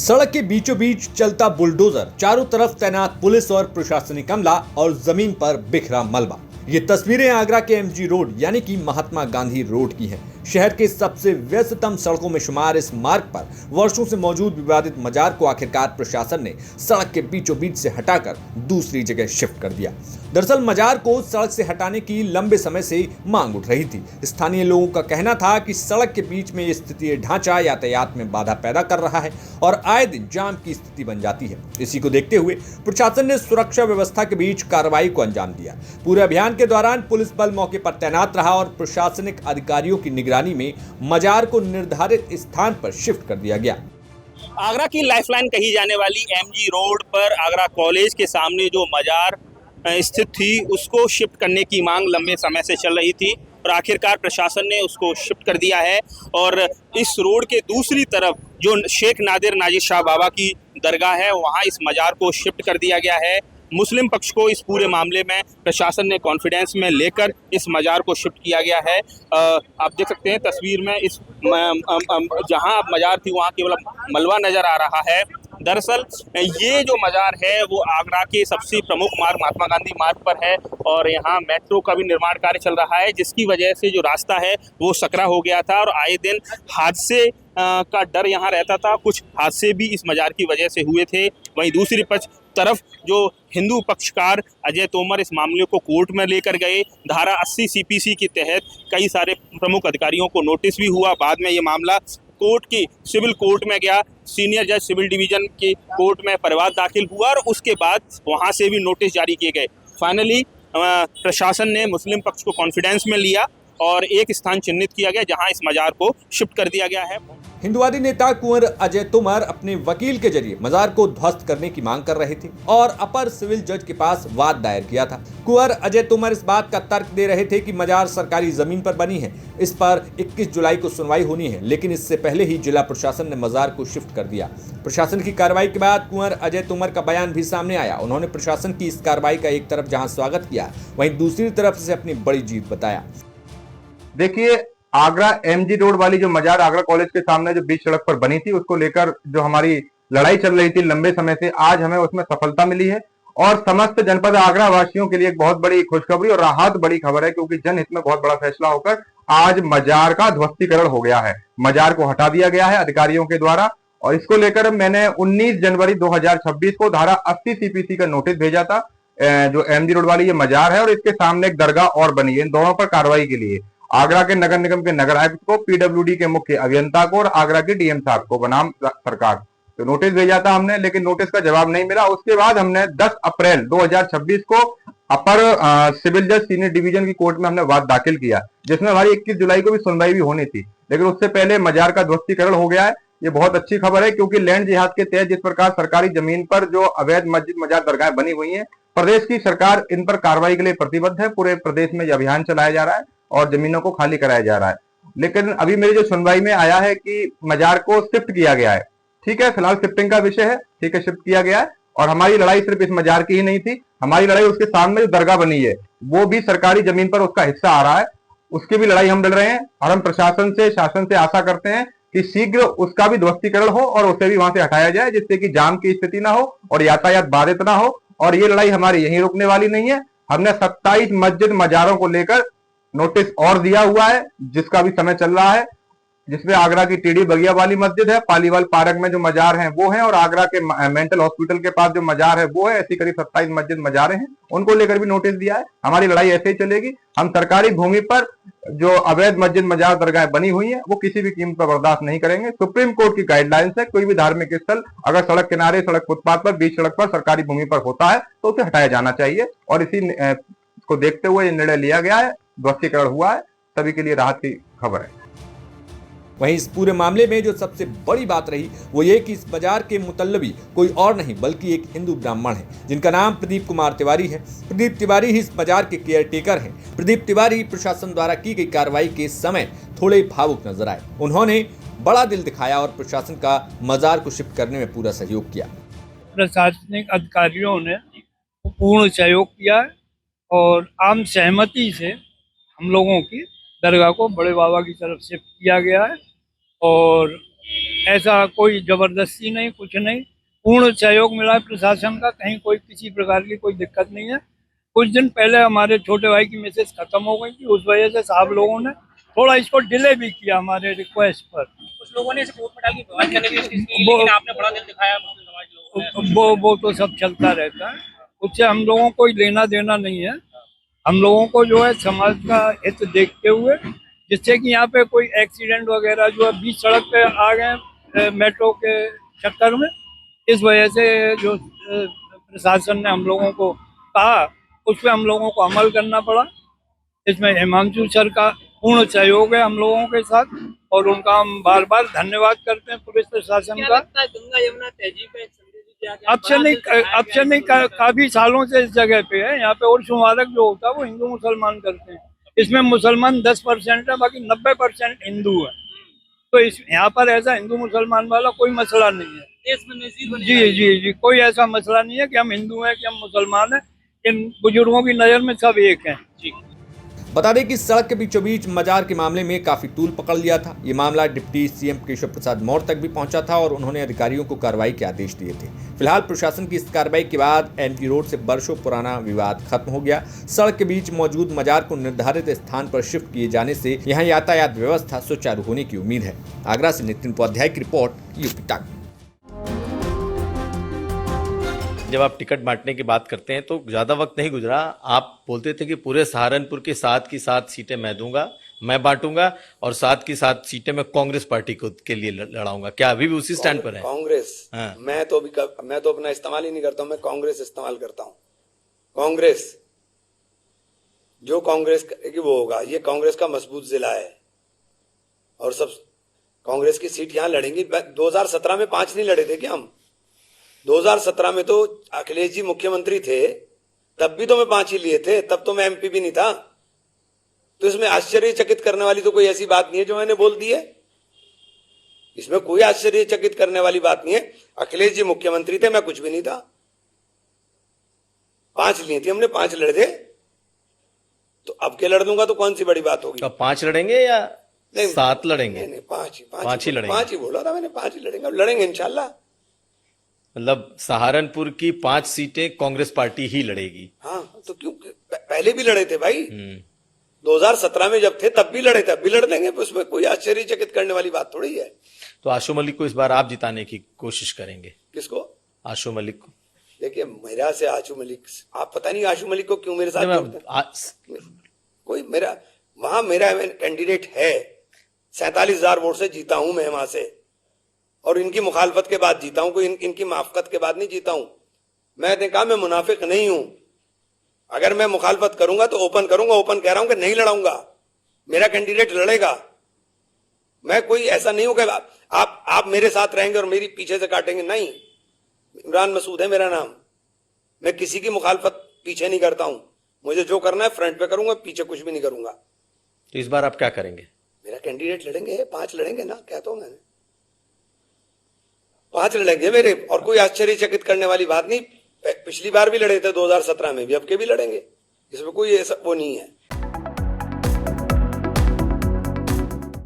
सड़क के बीचों बीच चलता बुलडोजर, चारों तरफ तैनात पुलिस और प्रशासनिक अमला और जमीन पर बिखरा मलबा। ये तस्वीरें आगरा के एमजी रोड यानी कि महात्मा गांधी रोड की हैं। शहर के सबसे व्यस्ततम सड़कों में शुमार इस मार्ग पर वर्षों से मौजूद विवादित मजार को आखिरकार प्रशासन ने सड़क के बीचों बीच से हटाकर दूसरी जगह शिफ्ट कर दिया। दरअसल मजार को सड़क से हटाने की लंबे समय से मांग उठ रही थी। स्थानीय लोगों का कहना था कि सड़क के बीच में स्थितीय ढांचा यातायात में बाधा पैदा कर रहा है और आए दिन जाम की स्थिति बन जाती है। इसी को देखते हुए प्रशासन ने सुरक्षा व्यवस्था के बीच कार्रवाई को अंजाम दिया। पूरे अभियान के दौरान पुलिस बल मौके पर तैनात रहा और प्रशासनिक अधिकारियों की निगरानी में मजार को निर्धारित स्थान पर शिफ्ट कर दिया गया। आगरा की लाइफलाइन कही जाने वाली एमजी रोड पर आगरा कॉलेज के सामने जो मजार स्थित थी उसको शिफ्ट करने की मांग लंबे समय से चल रही थी और आखिरकार प्रशासन ने उसको शिफ्ट कर दिया है। और इस रोड के दूसरी तरफ जो शेख नादिर नाजिर शाह बाबा की दरगाह है वहाँ इस मजार को शिफ्ट कर दिया गया है। मुस्लिम पक्ष को इस पूरे मामले में प्रशासन ने कॉन्फिडेंस में लेकर इस मजार को शिफ्ट किया गया है। आप देख सकते हैं तस्वीर में इस जहां मजार थी वहां केवल मलबा नज़र आ रहा है। दरअसल ये जो मजार है वो आगरा के सबसे प्रमुख मार्ग महात्मा गांधी मार्ग पर है और यहाँ मेट्रो का भी निर्माण कार्य चल रहा है, जिसकी वजह से जो रास्ता है वो सकरा हो गया था और आए दिन हादसे का डर यहाँ रहता था। कुछ हादसे भी इस मजार की वजह से हुए थे। वहीं दूसरी तरफ जो हिंदू पक्षकार अजय तोमर इस मामले को कोर्ट में लेकर गए। धारा 80 सीपीसी के तहत कई सारे प्रमुख अधिकारियों को नोटिस भी हुआ। बाद में ये मामला कोर्ट की सिविल कोर्ट में गया, सीनियर जज सिविल डिवीजन के कोर्ट में परिवाद दाखिल हुआ और उसके बाद वहाँ से भी नोटिस जारी किए गए। फाइनली प्रशासन ने मुस्लिम पक्ष को कॉन्फिडेंस में लिया और एक स्थान चिन्हित किया गया जहां इस मजार को शिफ्ट कर दिया गया है। हिंदुवादी नेता कुंवर अजय तोमर अपने वकील के जरिए मजार को ध्वस्त करने की मांग कर रहे थे और अपर सिविल जज के पास वाद दायर किया था। कुंवर अजय तोमर इस बात का तर्क दे रहे थे कि मजार सरकारी जमीन पर बनी है, इस पर 21 जुलाई को सुनवाई होनी है, लेकिन इससे पहले ही जिला प्रशासन ने मजार को शिफ्ट कर दिया। प्रशासन की कार्रवाई के बाद कुंवर अजय तोमर का बयान भी सामने आया। उन्होंने प्रशासन की इस कार्रवाई का एक तरफ जहाँ स्वागत किया, वहीं दूसरी तरफ इसे अपनी बड़ी जीत बताया। देखिए, आगरा एमजी रोड वाली जो मजार आगरा कॉलेज के सामने जो बीच सड़क पर बनी थी उसको लेकर जो हमारी लड़ाई चल रही थी लंबे समय से, आज हमें उसमें सफलता मिली है और समस्त जनपद आगरा वासियों के लिए एक बहुत बड़ी खुशखबरी और राहत बड़ी खबर है, क्योंकि जनहित में बहुत बड़ा फैसला होकर आज मजार का ध्वस्तीकरण हो गया है। मजार को हटा दिया गया है अधिकारियों के द्वारा और इसको लेकर मैंने 19 जनवरी 2026 को धारा 80 सीपीसी का नोटिस भेजा था। जो एमजी रोड वाली ये मजार है और इसके सामने एक दरगाह और बनी है। इन दोनों पर कार्रवाई के लिए आगरा के नगर निगम के नगर आयुक्त को, पीडब्ल्यूडी के मुख्य अभियंता को और आगरा के डीएम साहब को बनाम सरकार तो नोटिस भेजा था हमने, लेकिन नोटिस का जवाब नहीं मिला। उसके बाद हमने 10 अप्रैल 2026 को अपर सिविल जज सीनियर डिवीजन की कोर्ट में हमने वाद दाखिल किया, जिसमें हमारी 21 जुलाई को भी सुनवाई भी होनी थी, लेकिन उससे पहले मजार का ध्वस्तीकरण हो गया है। ये बहुत अच्छी खबर है, क्योंकि लैंड जिहाद के तहत जिस प्रकार सरकारी जमीन पर जो अवैध मस्जिद मजार दरगाह बनी हुई है, प्रदेश की सरकार इन पर कार्रवाई के लिए प्रतिबद्ध है। पूरे प्रदेश में अभियान चलाया जा रहा है और जमीनों को खाली कराया जा रहा है। लेकिन अभी मेरी जो सुनवाई में आया है कि मजार को शिफ्ट किया गया है। ठीक है, फिलहाल शिफ्टिंग का विषय है, ठीक है, शिफ्ट किया गया है और हमारी लड़ाई सिर्फ इस मजार की ही नहीं थी। हमारी लड़ाई उसके सामने जो दरगाह बनी है वो भी सरकारी जमीन पर उसका हिस्सा आ रहा है, उसकी भी लड़ाई हम लड़ रहे हैं और हम प्रशासन से शासन से आशा करते हैं कि शीघ्र उसका भी ध्वस्तीकरण हो और उसे भी वहां से हटाया जाए, जिससे कि जाम की स्थिति ना हो और यातायात बाधित ना हो। और ये लड़ाई हमारी यहीं रुकने वाली नहीं है। हमने 27 मस्जिद मजारों को लेकर नोटिस और दिया हुआ है, जिसका भी समय चल रहा है, जिसमें आगरा की टीडी बगिया वाली मस्जिद है, पालीवाल पार्क में जो मजार हैं वो हैं और आगरा के मेंटल हॉस्पिटल के पास जो मजार है वो है। ऐसी करीब 27 मस्जिद मजारें हैं, उनको लेकर भी नोटिस दिया है। हमारी लड़ाई ऐसे ही चलेगी। हम सरकारी भूमि पर जो अवैध मस्जिद मजार दरगाहें बनी हुई है वो किसी भी कीमत पर बर्दाश्त नहीं करेंगे। सुप्रीम कोर्ट की गाइडलाइंस है, कोई भी धार्मिक स्थल अगर सड़क किनारे, सड़क फुटपाथ पर, बीच सड़क पर सरकारी भूमि पर होता है तो उसे हटाया जाना चाहिए और इसी को देखते हुए ये निर्णय लिया गया है, ध्वस्तीकरण हुआ है। सभी के लिए राहत की खबर है। वहीं इस पूरे मामले में जो सबसे बड़ी बात रही वो ये कि इस बाजार के मुतल्लबी कोई और नहीं बल्कि एक हिंदू ब्राह्मण है, जिनका नाम प्रदीप कुमार तिवारी है। प्रदीप तिवारी ही इस बाजार के केयर टेकर हैं। प्रदीप तिवारी प्रशासन द्वारा की गई कार्रवाई के समय थोड़े भावुक नजर आए। उन्होंने बड़ा दिल दिखाया और प्रशासन का मजार को शिफ्ट करने में पूरा सहयोग किया। प्रशासनिक अधिकारियों ने पूर्ण सहयोग किया है और आम सहमति से हम लोगों की दरगाह को बड़े बाबा की तरफ शिफ्ट किया गया है और ऐसा कोई जबरदस्ती नहीं, कुछ नहीं, पूर्ण सहयोग मिला है प्रशासन का। कहीं कोई किसी प्रकार की कोई दिक्कत नहीं है। कुछ दिन पहले हमारे छोटे भाई की मैसेज खत्म हो गई थी, उस वजह से साहब लोगों ने थोड़ा इसको डिले भी किया हमारे रिक्वेस्ट पर। कुछ लोगों ने इसे कोर्ट में डाल के विवाद करने की कोशिश की, वो- लेकिन आपने बड़ा दिल दिखाया मुस्लिम समाज लोगों ने। वो तो सब चलता रहता है, उससे हम लोगों को लेना देना नहीं है। हम लोगों को जो है समाज का हित देखते हुए, जिससे कि यहाँ पे कोई एक्सीडेंट वगैरह जो है बीच सड़क पे आ गए मेट्रो के चक्कर में, इस वजह से जो प्रशासन ने हम लोगों को कहा उस पर हम लोगों को अमल करना पड़ा। इसमें हिमांशु सर का पूर्ण सहयोग है हम लोगों के साथ, और उनका हम बार बार धन्यवाद करते हैं पुलिस प्रशासन का। गंगा यमुना तहजीब का एक संदेश दिया गया, अब से नहीं काफी सालों से इस जगह पे है। यहाँ पे उर्स मुबारक जो होता है वो हिंदू मुसलमान करते हैं। इसमें मुसलमान 10% है, बाकी 90% हिंदू है। तो इस यहाँ पर ऐसा हिंदू मुसलमान वाला कोई मसला नहीं है। देश में नजीर बनी जी जी जी, कोई ऐसा मसला नहीं है कि हम हिंदू हैं कि हम मुसलमान हैं। इन बुजुर्गों की नज़र में सब एक हैं। जी। बता दें कि सड़क के बीचों बीच मजार के मामले में काफी तूल पकड़ लिया था। ये मामला डिप्टी सीएम केशव प्रसाद मौर्य तक भी पहुंचा था और उन्होंने अधिकारियों को कार्रवाई के आदेश दिए थे। फिलहाल प्रशासन की इस कार्रवाई के बाद एमजी रोड से वर्षों पुराना विवाद खत्म हो गया। सड़क के बीच मौजूद मजार को निर्धारित स्थान पर शिफ्ट किए जाने से यहाँ यातायात व्यवस्था सुचारू होने की उम्मीद है। आगरा से नितिन उपाध्याय की रिपोर्ट, यूपी तक। जब आप टिकट बांटने की बात करते हैं तो ज़्यादा वक्त नहीं गुजरा, आप बोलते थे कि पूरे सहारनपुर की 7 की 7 सीटें मैं दूंगा, मैं बांटूंगा और 7 की 7 सीटें मैं कांग्रेस पार्टी को के लिए लड़ाऊंगा। क्या अभी भी उसी स्टैंड पर है? कांग्रेस? हाँ। मैं तो अपना इस्तेमाल ही नहीं करता हूं, मैं कांग्रेस इस्तेमाल करता हूं। कांग्रेस जो कांग्रेस की वो होगा, ये कांग्रेस का मजबूत जिला है और सब कांग्रेस की सीट यहां लड़ेंगी। 2017 में 5 नहीं लड़े थे क्या हम? 2017 में तो अखिलेश जी मुख्यमंत्री थे, तब भी तो मैं 5 ही लिए थे, तब तो मैं एमपी भी नहीं था। तो इसमें आश्चर्यचकित करने वाली तो कोई ऐसी बात नहीं है जो मैंने बोल दी है। इसमें कोई आश्चर्यचकित करने वाली बात नहीं है। अखिलेश जी मुख्यमंत्री थे, मैं कुछ भी नहीं था। 5 लिए थे हमने, 5 लड़ दे तो अब के लड़ दूंगा तो कौन सी बड़ी बात होगी? तो 5 लड़ेंगे या 7 लड़ेंगे? नहीं, 5 ही लड़ेंगे। 5 ही बोला था मैंने, 5 ही लड़ेंगे। अब लड़ेंगे इंशाल्लाह। मतलब सहारनपुर की 5 सीटें कांग्रेस पार्टी ही लड़ेगी। हाँ, तो क्यों पहले भी लड़े थे भाई। 2017 में जब थे तब भी लड़े थे, अब भी लड़ देंगे। उसमें कोई आश्चर्यचकित करने वाली बात थोड़ी है। तो आशु मलिक को इस बार आप जिताने की कोशिश करेंगे? किसको? आशु मलिक को। देखिए, मेरा से आशु मलिक, आप पता नहीं आशु मलिक को क्यों मेरे साथ जोड़ते हैं। कोई मेरा कैंडिडेट है। 47,000 वोट से जीता हूं मैं वहां से, और इनकी मुखालफत के बाद जीता हूं। कोई इनकी माफकत के बाद नहीं जीता हूं। मैंने कहा मैं मुनाफिक नहीं हूं। अगर मैं मुखालफत करूंगा तो ओपन करूंगा। ओपन कह रहा हूं कि नहीं लड़ाऊंगा, मेरा कैंडिडेट लड़ेगा। मैं कोई ऐसा नहीं हूं कि आप मेरे साथ रहेंगे और मेरी पीछे से काटेंगे। नहीं, इमरान मसूद है मेरा नाम। मैं किसी की मुखालफत पीछे नहीं करता हूं। मुझे जो करना है फ्रंट पे करूंगा, पीछे कुछ भी नहीं करूंगा। तो इस बार आप क्या करेंगे? मेरा कैंडिडेट लड़ेंगे, 5 लड़ेंगे ना, कहता हूं मैंने, 5 लड़ेंगे मेरे। और कोई आश्चर्यचकित करने वाली बात नहीं। पिछली बार भी लड़े थे 2017 में भी, अब के भी लड़ेंगे। इसमें कोई ऐसा वो नहीं है।